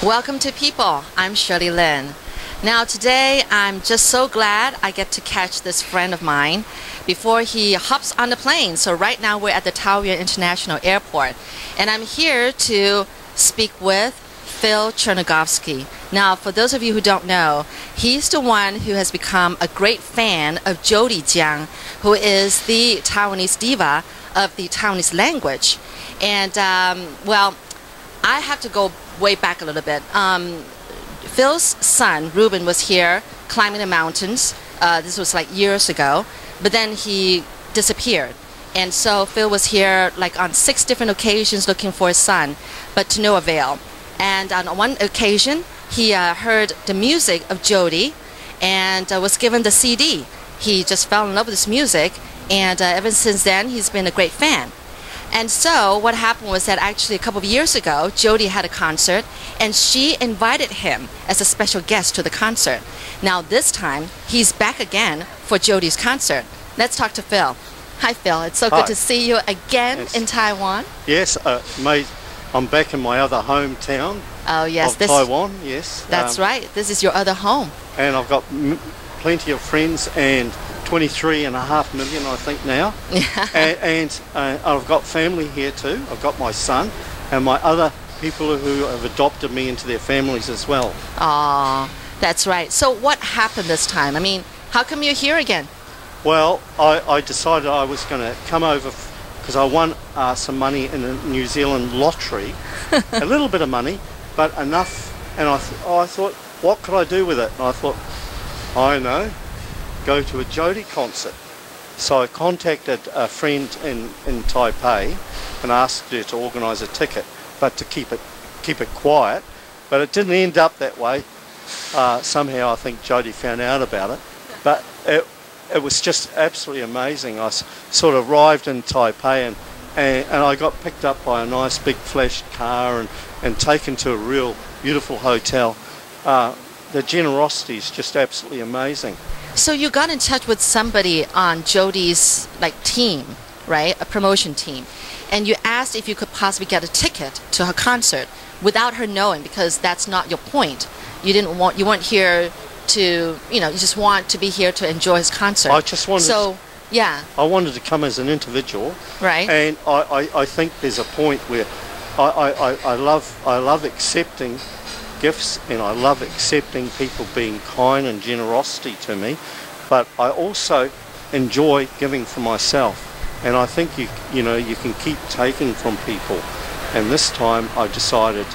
Welcome to People. I'm Shirley Lin. Now today I'm just so glad I get to catch this friend of mine before he hops on the plane. So right now we're at the Taoyuan International Airport and I'm here to speak with Phil Tchernegovski. Now for those of you who don't know, he's the one who has become a great fan of Jody Jiang, who is the Taiwanese diva of the Taiwanese language. And well, I have to go way back a little bit. Phil's son, Ruben, was here climbing the mountains. This was like years ago, but then he disappeared. And so Phil was here like on 6 different occasions looking for his son, but to no avail. And on one occasion, he heard the music of Jody and was given the CD. He just fell in love with this music, and ever since then, he's been a great fan. And so what happened was that actually a couple of years ago, Jody had a concert, and she invited him as a special guest to the concert. Now this time, he's back again for Jody's concert. Let's talk to Phil. Hi, Phil. It's so good to see you again in Taiwan. Yes, I'm back in my other hometown of Taiwan. Yes, that's right. This is your other home. And I've got plenty of friends and 23.5 million, I think now. and I've got family here too. I've got my son and my other people who have adopted me into their families as well. Ah, that's right. So what happened this time? I mean, how come you're here again? Well, I decided I was going to come over because I won some money in the New Zealand lottery. A little bit of money, but enough. And I thought, what could I do with it? And I thought, I know, go to a Jody concert. So I contacted a friend in Taipei and asked her to organise a ticket, but to keep it quiet. But it didn't end up that way. Somehow I think Jody found out about it. But it was just absolutely amazing. I sort of arrived in Taipei and I got picked up by a nice big flash car and taken to a real beautiful hotel. The generosity is just absolutely amazing. So you got in touch with somebody on Jody's team, right? A promotion team. And you asked if you could possibly get a ticket to her concert without her knowing, because that's not your point. You weren't here to, you just want to be here to enjoy his concert. I just wanted I wanted to come as an individual. Right. And I think there's a point where I love accepting gifts, and I love accepting people being kind and generosity to me, but I also enjoy giving for myself, and I think you can keep taking from people. And this time I decided,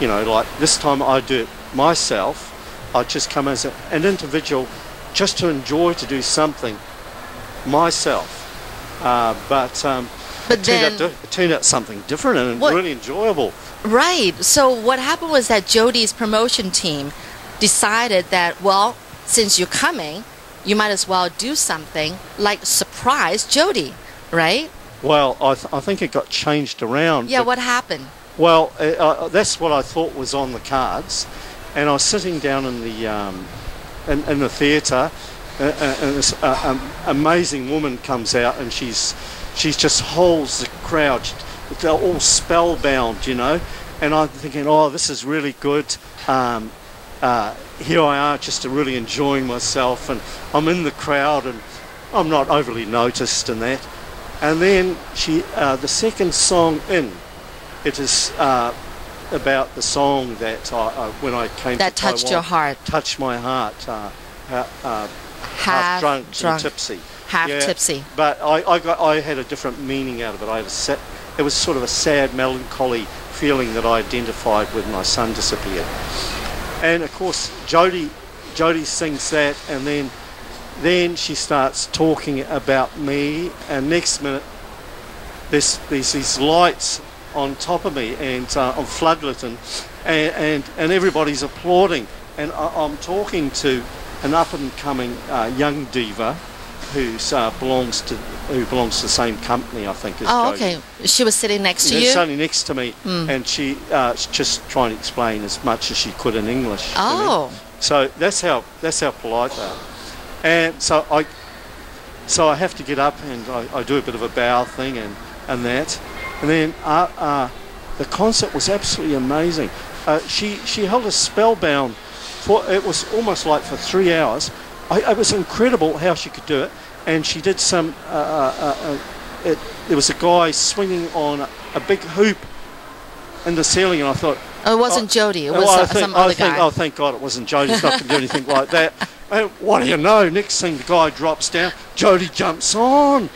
this time I do it myself. I just come as an individual just to enjoy to do something myself, but then it turned out something different and really enjoyable. Right. So what happened was that Jody's promotion team decided that, well, since you're coming, you might as well do something like surprise Jody, right? Well, I think it got changed around. Yeah, what happened? Well, that's what I thought was on the cards, and I was sitting down in the theatre, and this amazing woman comes out, and she just holds the crowd. They're all spellbound, and I'm thinking, oh, this is really good. Here I are, just really enjoying myself, and I'm in the crowd, and I'm not overly noticed in that. And then the second song it is about the song that when I came that to Taiwan, touched your heart, touched my heart, half drunk and tipsy. Half tipsy. But I had a different meaning out of it. It was sort of a sad, melancholy feeling that I identified when my son disappeared. And of course, Jody sings that, and then she starts talking about me, and next minute there's these lights on top of me and on floodlit, and everybody's applauding, and I'm talking to an up-and-coming young diva who belongs to the same company, I think, as Jody. Okay. She was sitting next to you? Sitting next to me, and she just trying to explain as much as she could in English. Oh. So that's how polite they are. And so I have to get up and I do a bit of a bow thing and that. And then the concert was absolutely amazing. she held us spellbound for, it was almost like for 3 hours. It was incredible how she could do it. And she did some, there was a guy swinging on a big hoop in the ceiling, and I thought... Oh, it wasn't Jody, it was some other guy. Oh, thank God it wasn't Jody. He's not going to do anything like that. And what do you know? Next thing, the guy drops down, Jody jumps on.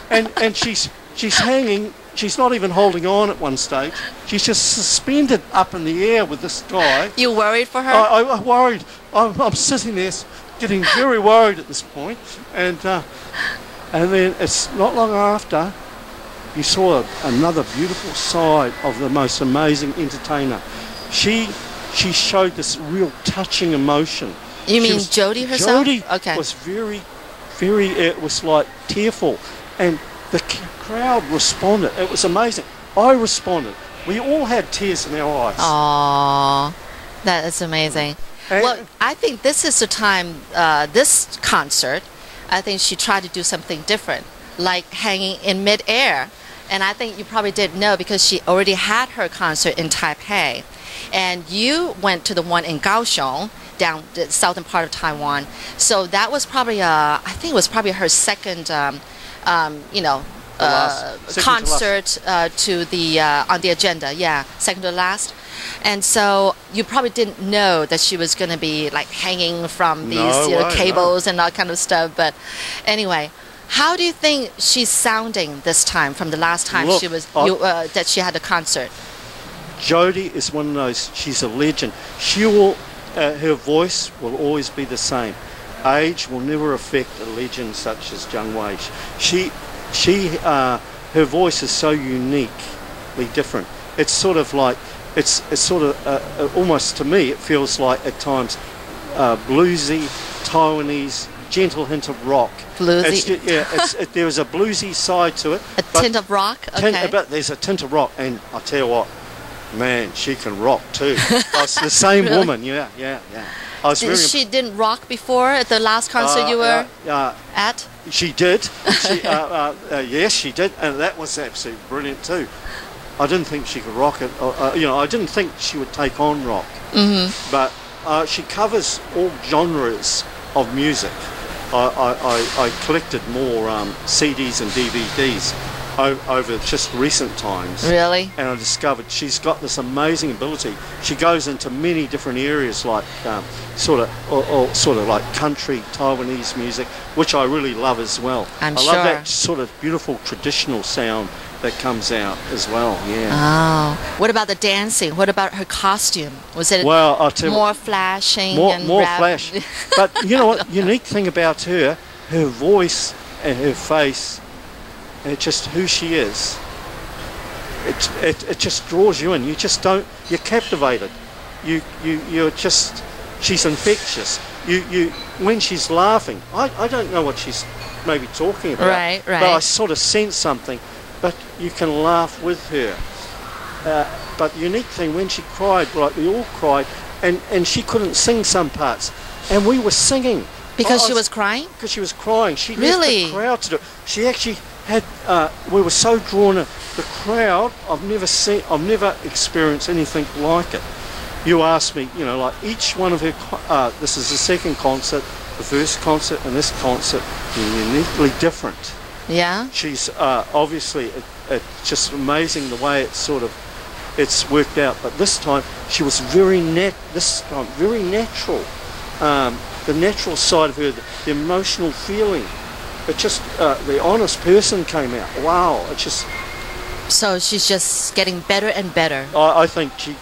And she's hanging, she's not even holding on at one stage. She's just suspended up in the air with this guy. You worried for her? I worried. I'm sitting there getting very worried at this point. And then it's not long after you saw another beautiful side of the most amazing entertainer. She showed this real touching emotion. You mean Jody herself? Jody okay. was very, it was like tearful. And the crowd responded. It was amazing. I responded. We all had tears in our eyes. Aww, that is amazing. Well, I think this is the time, this concert, I think she tried to do something different, like hanging in midair. And I think you probably didn't know because she already had her concert in Taipei. And you went to the one in Kaohsiung, down the southern part of Taiwan. So that was probably, I think it was probably her second, concert to the on the agenda. Yeah, second to last. And so you probably didn't know that she was going to be like hanging from these cables and all kind of stuff. But anyway, how do you think she's sounding this time from the last time she was that she had a concert? Jody is one of those. She's a legend. She will. Her voice will always be the same. Age will never affect a legend such as Zhang Wei. Her voice is so uniquely different. It's sort of like, it's sort of almost to me it feels like at times bluesy, Taiwanese, gentle hint of rock. Bluesy. There is a bluesy side to it. A tint of rock. Okay. But there's a tint of rock, and I tell you what. Man, she can rock too. It's the same really? Woman, yeah. She didn't rock before at the last concert you were at? She did. Yes, she did, and that was absolutely brilliant too. I didn't think she could rock it. I didn't think she would take on rock. Mm-hmm. But she covers all genres of music. I collected more CDs and DVDs. Over just recent times. Really? And I discovered she's got this amazing ability. She goes into many different areas like sort of like country Taiwanese music, which I really love as well. I love that sort of beautiful traditional sound that comes out as well. Yeah. Oh. What about the dancing? What about her costume? Was it more flashing? More flash. But you know what? Unique thing about her voice and her face. And just who she is, it just draws you in. You're captivated. You're just, she's infectious. When she's laughing, I don't know what she's maybe talking about. Right. But I sort of sense something. But you can laugh with her. But unique thing, when she cried, like we all cried, and she couldn't sing some parts, and we were singing. Because she was crying? Because she was crying. She really? left the crowd to do it. She actually had, we were so drawn in. The crowd, I've never experienced anything like it. You asked me, like each one of her, this is the second concert, the first concert and this concert are uniquely different. Yeah? She's obviously, it's just amazing the way it's worked out. But this time, she was very natural. The natural side of her, the emotional feeling. It just, the honest person came out. Wow, it just... So she's just getting better and better. I think she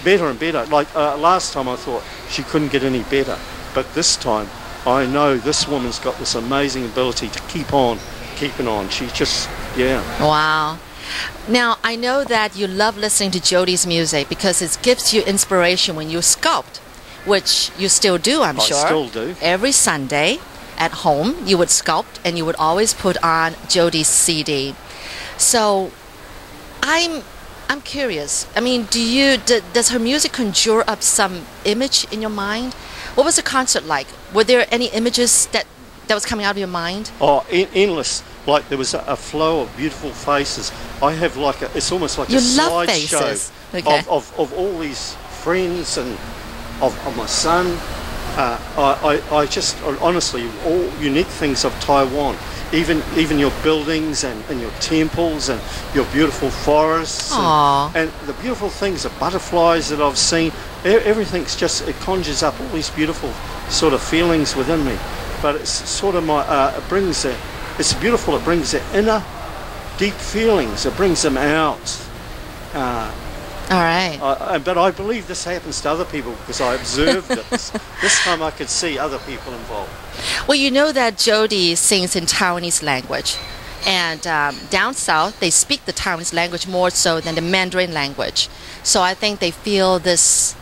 better and better. Like last time I thought she couldn't get any better. But this time, I know this woman's got this amazing ability to keep on keeping on. She just, yeah. Wow. Now, I know that you love listening to Jody's music because it gives you inspiration when you sculpt, which you still do, I'm sure. I still do. Every Sunday at home, you would sculpt and you would always put on Jody's CD. So, I'm curious. I mean, does her music conjure up some image in your mind? What was the concert like? Were there any images that was coming out of your mind? Oh, endless. like there was a flow of beautiful faces. I have like it's almost like You a love slideshow faces. Okay. of all these friends and of my son. I just honestly all unique things of Taiwan. Even your buildings and your temples and your beautiful forests and the beautiful things, the butterflies that I've seen. Everything's just, it conjures up all these beautiful sort of feelings within me. But it's sort of it's beautiful. It brings the inner deep feelings. It brings them out. All right. But I believe this happens to other people because I observed it. This time I could see other people involved. Well, you know that Jody sings in Taiwanese language. And down south, they speak the Taiwanese language more so than the Mandarin language. So I think they feel this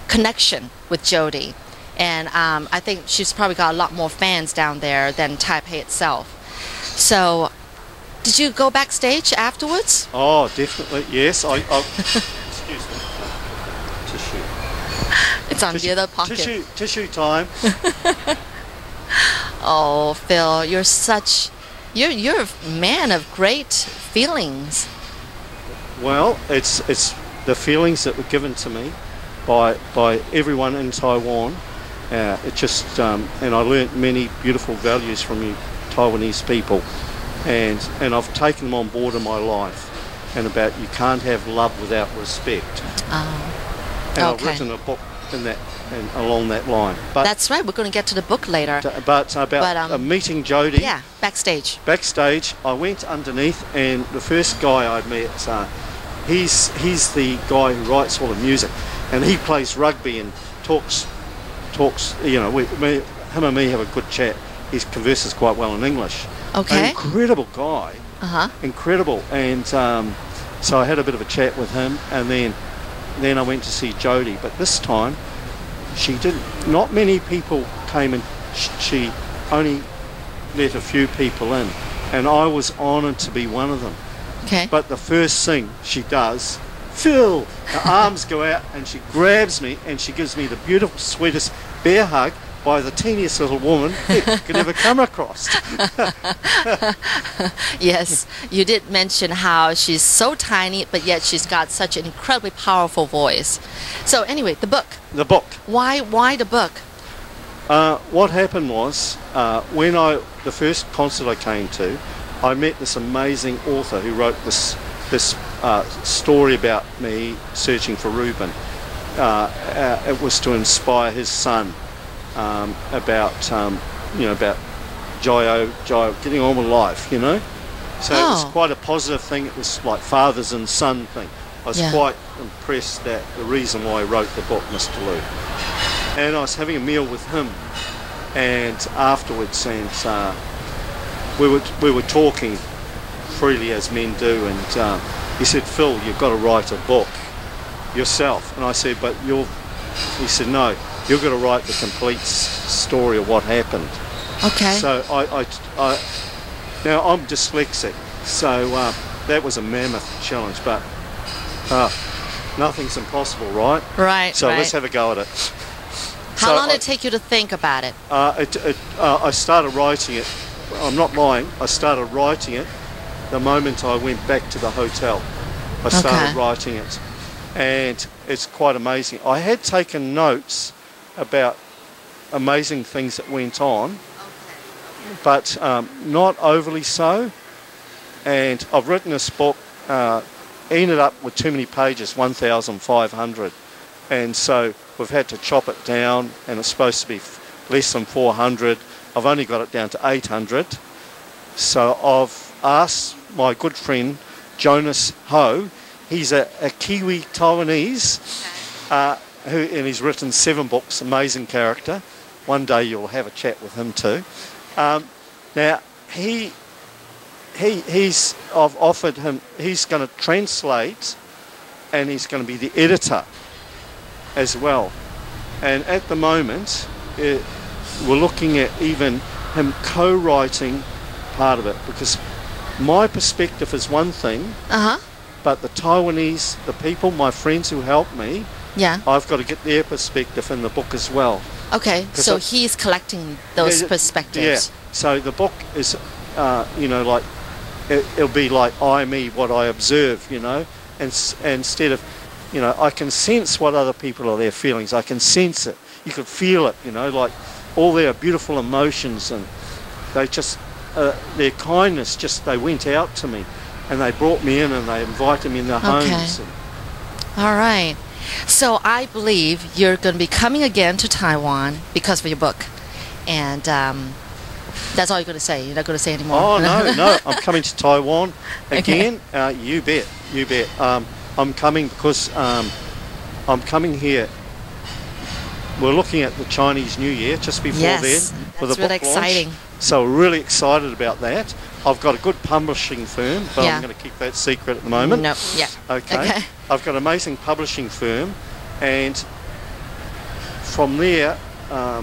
connection with Jody. And I think she's probably got a lot more fans down there than Taipei itself. So, did you go backstage afterwards? Oh, definitely, yes. Excuse me. Tissue. It's on the other pocket. Tissue time. Oh, Phil, you're a man of great feelings. Well, it's the feelings that were given to me by everyone in Taiwan. It just and I learnt many beautiful values from you Taiwanese people, and I've taken them on board in my life. And about you can't have love without respect. And I've written a book in that and along that line. But that's right. We're going to get to the book later. But about meeting Jody. Yeah, backstage. Backstage, I went underneath, and the first guy I met, he's the guy who writes all the music, and he plays rugby and talks. You know, him and me have a good chat. He converses quite well in English. Okay. An incredible guy. Incredible. And so I had a bit of a chat with him, and then I went to see Jody. But this time, she didn't. Not many people came in. She only let a few people in, and I was honoured to be one of them. Okay. But the first thing she does, Phil, her arms go out, and she grabs me, and she gives me the beautiful, sweetest bear hug by the teeniest little woman you could ever come across. Yes, you did mention how she's so tiny, but yet she's got such an incredibly powerful voice. So anyway, the book. The book. Why the book? What happened was, when the first concert I came to, I met this amazing author who wrote this story about me searching for Reuben. It was to inspire his son. About Joyo, getting on with life, you know. So it was quite a positive thing. It was like fathers and son thing. I was quite impressed that the reason why I wrote the book, Mr. Lou. And I was having a meal with him, and afterwards, and we were talking freely as men do, and he said, "Phil, you've got to write a book yourself." And I said, "But he said, "No. You've got to write the complete story of what happened." Okay. So now I'm dyslexic, so that was a mammoth challenge, but nothing's impossible, right? Right. So let's have a go at it. How long did it take you to think about it? I started writing it. I'm not lying. I started writing it the moment I went back to the hotel. I started writing it, and it's quite amazing. I had taken notes about amazing things that went on, but not overly so. And I've written this book, ended up with too many pages, 1,500, and so we've had to chop it down, and it's supposed to be less than 400. I've only got it down to 800. So I've asked my good friend Jonas Ho, he's a Kiwi Taiwanese, and he's written 7 books, amazing character. One day you'll have a chat with him too. Now I've offered him, he's going to translate, and he's going to be the editor as well. And at the moment, we're looking at even him co-writing part of it, because my perspective is one thing, but the Taiwanese, the people, my friends who help me, I've got to get their perspective in the book as well. Okay, so he's collecting those perspectives. Yeah, so the book is you know, like it'll be like I, me, what I observe, you know, and instead of, you know, I can sense what other people are their feelings. I can sense it. You could feel it, you know, like all their beautiful emotions, and they just, their kindness, just they went out to me, and they brought me in and they invited me in their homes. And all right. So I believe you're going to be coming again to Taiwan because of your book, and that's all you're going to say. You're not going to say anymore. Oh no, I'm coming to Taiwan again. Okay. You bet. I'm coming because I'm coming here. We're looking at the Chinese New Year just before then for the book really exciting. launch. So we're really excited about that. I've got a good publishing firm, but I'm going to keep that secret at the moment. No, yeah. Okay. I've got an amazing publishing firm, and from there, I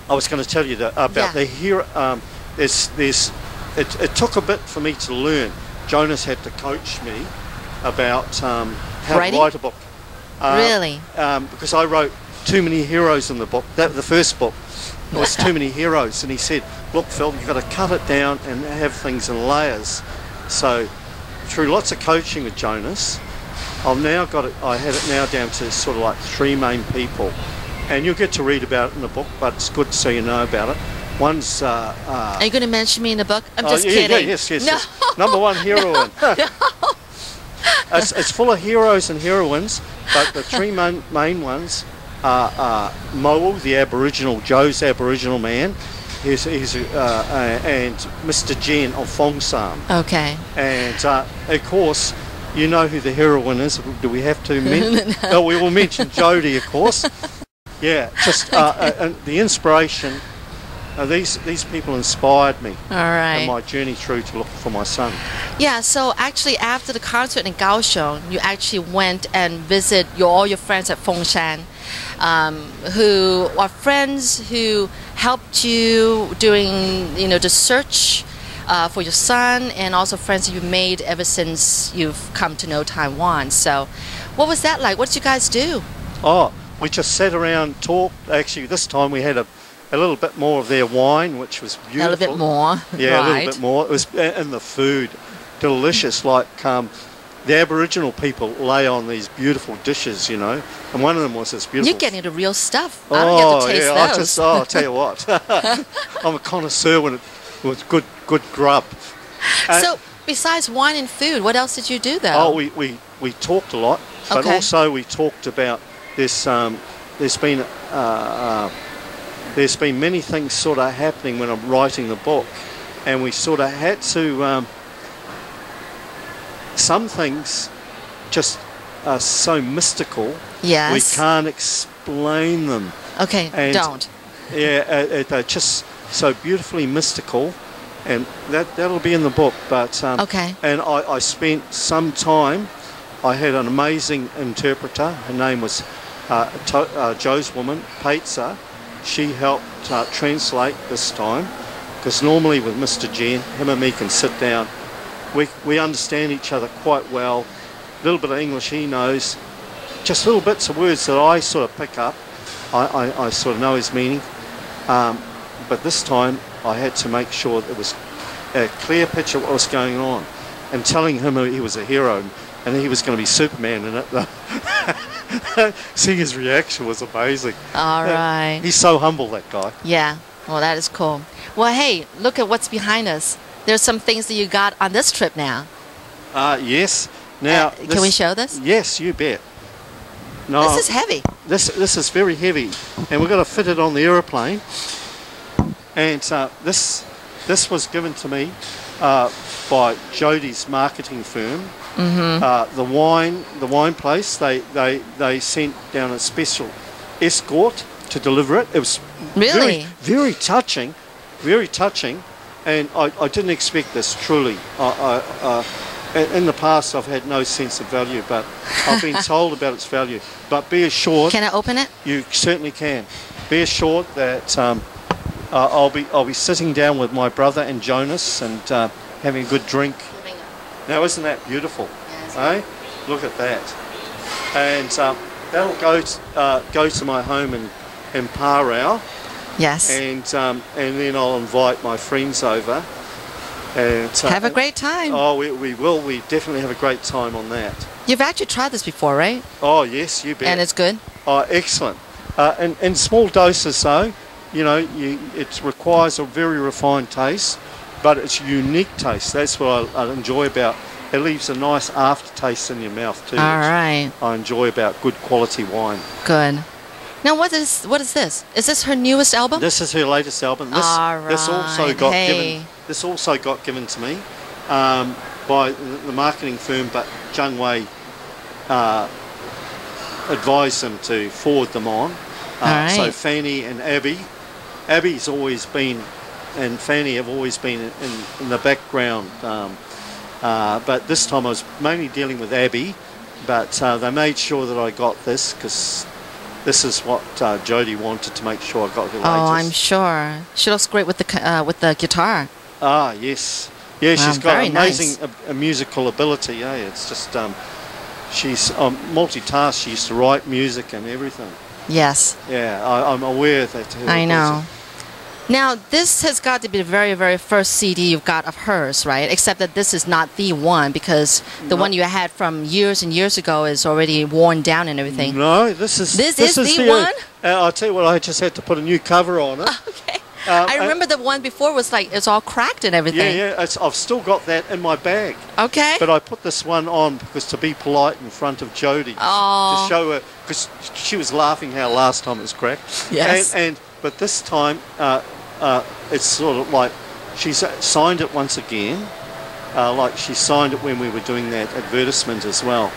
was going to tell you about the hero. It took a bit for me to learn. Jonas had to coach me about how to write a book. Really? Because I wrote too many heroes in the book. The first book, there was too many heroes, and he said, "Look, Phil, you've got to cut it down and have things in layers." So, through lots of coaching with Jonas, I had it now down to sort of like 3 main people, and you'll get to read about it in the book. But it's good so you know about it. One's. Are you going to mention me in the book? I'm just kidding. Yes. Number 1 heroine. It's full of heroes and heroines, but the 3 main ones are Moe, the Aboriginal, Joe's Aboriginal man, and Mr. Jen of Fongsam. Okay. And of course, you know who the heroine is. Do we have to mention? No, we will mention Jody, of course. Yeah, just and the inspiration. These people inspired me. All right. In my journey through to look for my son. Yeah, so actually after the concert in Kaohsiung, you actually went and visited all your friends at Fengshan, who are friends who helped you during, you know, the search for your son, and also friends you made ever since you've come to know Taiwan. So what was that like? What did you guys do? Oh, we just sat around, talked. Actually, this time we had a little bit more of their wine, which was beautiful. A little bit more. Yeah, right. A little bit more. It was, and the food, delicious. Like the Aboriginal people lay on these beautiful dishes, you know, and one of them was this beautiful. You're getting the real stuff. I don't get to taste those. I'll tell you what, I'm a connoisseur when it was good grub. So besides wine and food, what else did you do though? Oh, we talked a lot, but also we talked about this. There's been many things sort of happening when I'm writing the book, and we sort of had to. Some things just are so mystical. Yes. We can't explain them. Okay, and don't. Yeah, they're just so beautifully mystical, and that'll be in the book. But okay. And I spent some time. I had an amazing interpreter. Her name was Joe's woman, Peitza. She helped translate this time, because normally with Mr. Jen, him and me can sit down. We understand each other quite well. A little bit of English he knows. Just little bits of words that I sort of pick up. I sort of know his meaning. But this time I had to make sure there was a clear picture of what was going on, and telling him he was a hero and he was going to be Superman in it. Seeing his reaction was amazing. All right. He's so humble, that guy. Yeah. Well, that is cool. Well, hey, look at what's behind us. There's some things that you got on this trip now. Yes. Now, can we show this? Yes, you bet. No, this is heavy. This is very heavy, and we've got to fit it on the aeroplane. And this was given to me by Jody's marketing firm. Mm-hmm. The wine place, they sent down a special escort to deliver it. It was really very touching, and I didn't expect this, truly. In the past, I've had no sense of value, but I've been told about its value. But be assured... Can I open it? You certainly can. Be assured that I'll be sitting down with my brother and Jonas and having a good drink. Now, isn't that beautiful? Yes. Eh? Look at that. And that'll go to my home in Parau. Yes. And then I'll invite my friends over And have a great time. Oh, we will. We definitely have a great time on that. You've actually tried this before, right? Oh, yes, you bet. And it's good? Oh, excellent. In small doses, though, it requires a very refined taste, but it's a unique taste. That's what I enjoy about it. It leaves a nice aftertaste in your mouth, too. All right. I enjoy about good quality wine. Good. Now, what is this? Is this her newest album? This is her latest album. This also got given to me by the marketing firm, but Zhang Wei advised them to forward them on. Right. So Fanny and Abby's always been, and Fanny have always been in the background. But this time I was mainly dealing with Abby, but they made sure that I got this because this is what Jody wanted to make sure I got the latest. Oh, I'm sure. She looks great with the guitar. Ah, yes. Yeah, wow, she's got amazing nice. Musical ability. Eh? It's just she's multitask. She used to write music and everything. Yes. Yeah, I'm aware that. I know. Now, this has got to be the very, very first CD you've got of hers, right? Except that this is not the one because the one you had from years and years ago is already worn down and everything. No, this is the one? I'll tell you what, I just had to put a new cover on it. Okay. I remember the one before was like, it's all cracked and everything. Yeah, I've still got that in my bag. Okay. But I put this one on because to be polite in front of Jody. Oh. To show her, because she was laughing how last time it was cracked. Yes. But this time, it's sort of like she's signed it once again, like she signed it when we were doing that advertisement as well.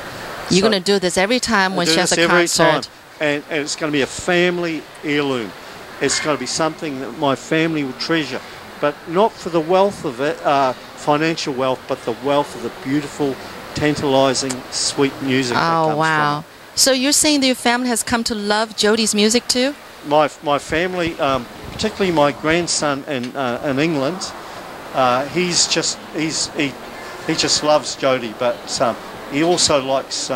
You're going to do this every time when she has a concert. And it's going to be a family heirloom. It's going to be something that my family will treasure, but not for the wealth of it, financial wealth, but the wealth of the beautiful, tantalising, sweet music that comes wow. from it. So you're saying that your family has come to love Jody's music too? My family, particularly my grandson in England, he just loves Jody, but he also likes.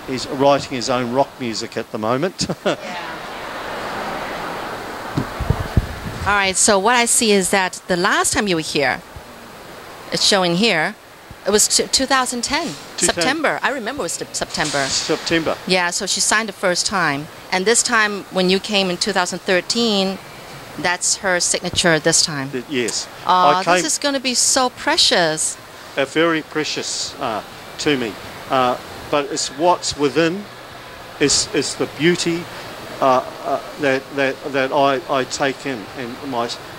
He's writing his own rock music at the moment. All right. So what I see is that the last time you were here, it's showing here, it was 2010, September. I remember it was September. September. Yeah. So she signed the first time, and this time when you came in 2013. That's her signature this time. Yes. Oh, this is going to be so precious. Very precious to me. But it's what's within is the beauty that I take in, and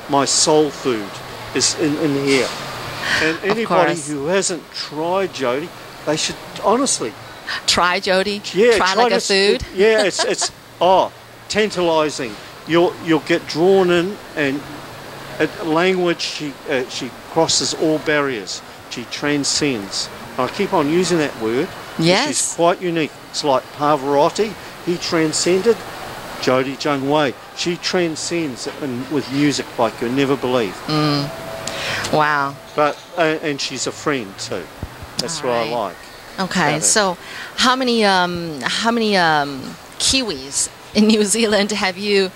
my soul food is in here. And anybody who hasn't tried Jody, they should honestly try Jody. Yeah, try like a food. Yeah, it's tantalising. You'll get drawn in, and language she crosses all barriers. She transcends. And I keep on using that word. Yes. She's quite unique. It's like Pavarotti. He transcended. Jody Zhang Wei. She transcends with music like you'll never believe. Wow. But and she's a friend too. That's what I like. Okay, so how many Kiwis in New Zealand have you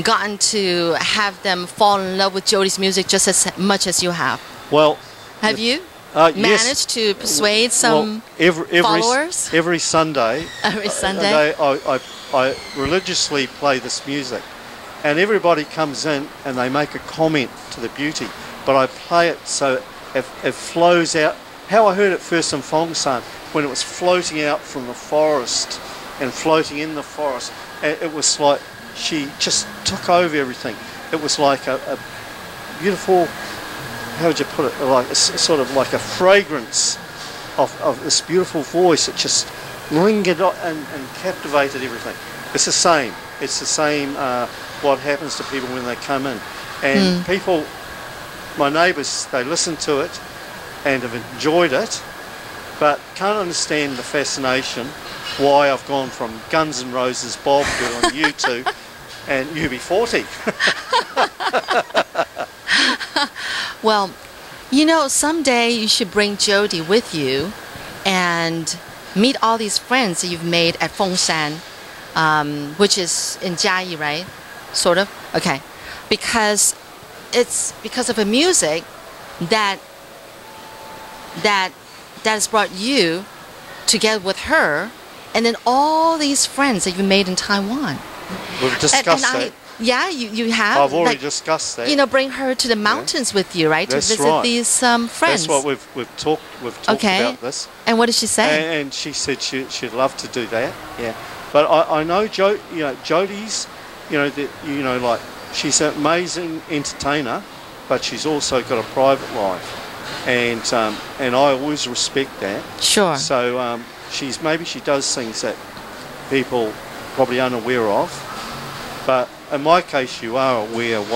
gotten to have them fall in love with Jody's music just as much as you have? Well, have you managed to persuade some followers? Every Sunday. Every Sunday. I religiously play this music, and everybody comes in and they make a comment to the beauty, but I play it so it flows out. How I heard it first in Fongshan, when it was floating out from the forest and floating in the forest, it was like she just took over everything. It was like a beautiful, how would you put it, like sort of like a fragrance of this beautiful voice. It just lingered and captivated everything. It's the same. It's the same what happens to people when they come in. And people, my neighbours, they listen to it and have enjoyed it, but can't understand the fascination why I've gone from Guns N' Roses, Bob Dylan, U2 and UB40. Well, you know, someday you should bring Jody with you and meet all these friends that you've made at Fongshan, which is in Jiayi, right? Sort of? Okay. Because it's because of her music that that has brought you together with her, and then all these friends that you made in Taiwan. We've discussed that. Yeah, you have. I've already discussed that. You know, bring her to the mountains with you, right? That's to visit right. these friends. That's what we've talked about this. And what did she say? And she said she'd love to do that. Yeah. But I know Jody's, like she's an amazing entertainer, but she's also got a private life, and I always respect that. Sure. So maybe she does things that people probably unaware of, but in my case, you are aware of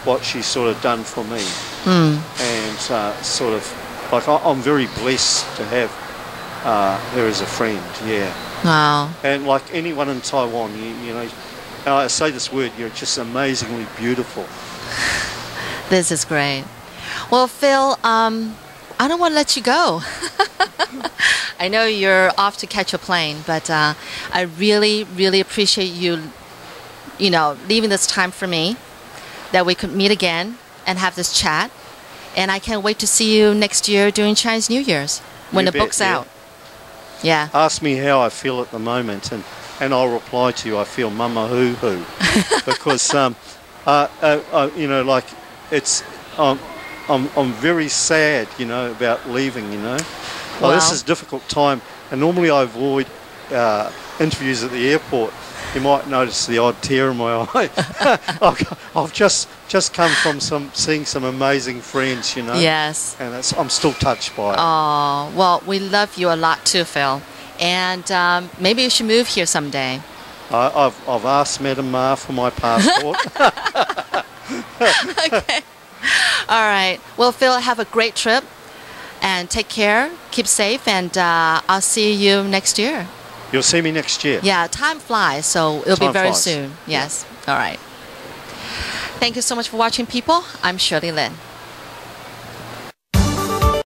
what she's sort of done for me, and sort of like I'm very blessed to have her as a friend. Yeah. Wow. And like anyone in Taiwan, you know, I say this word, you're just amazingly beautiful. This is great. Well, Phil, I don't want to let you go. I know you're off to catch a plane, but I really, really appreciate you, leaving this time for me, that we could meet again and have this chat. And I can't wait to see you next year during Chinese New Year's when the book's out. Yeah. Ask me how I feel at the moment, and I'll reply to you. I feel mama hoo hoo, because like it's I'm very sad, about leaving. Wow. This is a difficult time, and normally I avoid interviews at the airport. You might notice the odd tear in my eye. I've just come from seeing some amazing friends, Yes. and I'm still touched by it. Oh, well, we love you a lot too, Phil. And maybe you should move here someday. I've asked Madam Ma for my passport. Okay. All right. Well, Phil, have a great trip. And take care. Keep safe. And I'll see you next year. You'll see me next year. Yeah, time flies, so it'll be very flies. soon. Yes. Yeah. All right. Thank you so much for watching, people. I'm Shirley Lin.